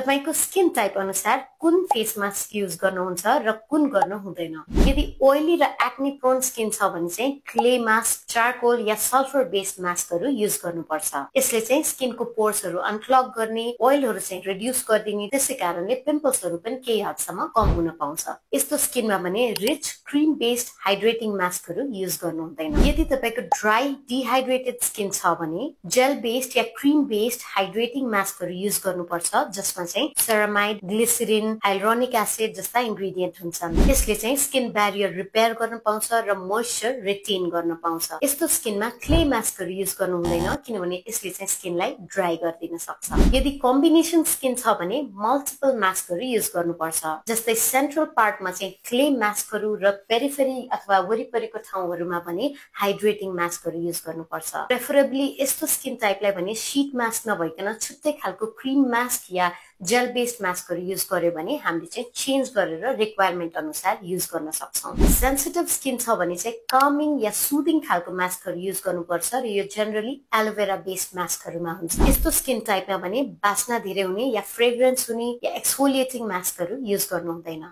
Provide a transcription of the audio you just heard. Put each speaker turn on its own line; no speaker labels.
तपाईको skin type अनुसार कुन फेस मास्क युज गर्नुहुन्छ र कुन गर्नु हुँदैन। यदि ओइली र एक्ने प्रोन स्किन छ भने चाहिँ क्ले मास्क, चारकोल या सल्फर बेस्ड मास्कहरू युज गर्नुपर्छ। यसले चाहिँ स्किनको पोर्सहरू अनक्लग गर्ने, ओइलहरू चाहिँ रिड्युस गरिदिने, त्यसै कारणले पिम्पल्सहरू पनि केही हदसम्म कम हुन पाउँछ। यस्तो स्किनमा भने रिच क्रीम बेस्ड हाइड्रेटिङ मास्कहरू युज गर्नु हुँदैन। यदि तपाईको ड्राई डिहाइड्रेटेड स्किन छ भने जेल बेस्ड या क्रीम बेस्ड हाइड्रेटिङ मास्कहरू युज गर्नुपर्छ, जसमा चाहिँ सेरामाइड, ग्लिसरिन, हाइलुरोनिक एसिड जस्ता इन्ग्रेडिएन्ट हुन्छन्। यसले चाहिँ स्किन ब्यारियर रिपेयर गर्न पाउँछ र मोइस्चर रिटेन गर्न पाउँछ। यस्तो स्किनमा क्ले मास्कहरू युज गर्नु हुँदैन, किनभने यसले चाहिँ स्किनलाई ड्राई गरिदिन सक्छ। यदि कम्बिनेसन स्किन छ भने मल्टिपल मास्कहरू युज गर्नुपर्छ, जस्तै सेन्ट्रल पार्टमा चाहिँ क्ले मास्कहरू र पेरिफेरी अथवा वरिपरिको ठाउँहरूमा भने हाइड्रेटिङ मास्कहरू युज गर्नुपर्छ। प्रेफरेबली यस्तो स्किन टाइपलाई भने शीट मास्क नभइकन छुट्टै खालको क्रीम मास्क या जेल बेस्ड मास्कहरू युज गर्यो भने हामीले चाहिँ चेन्ज गरेर रिक्वायरमेन्ट अनुसार युज गर्न सक्छौँ। सेन्सिटिभ स्किन छ भने चाहिँ कामिङ या सुदिङ खालको मास्कहरू युज गर्नुपर्छ र यो जेनरली एलोभेरा बेस्ड मास्कहरूमा हुन्छ। यस्तो स्किन टाइपमा भने बास्ना धेरै हुने या फ्रेग्रेन्स हुने या एक्सफोलिएटिङ मास्कहरू युज गर्नु हुँदैन।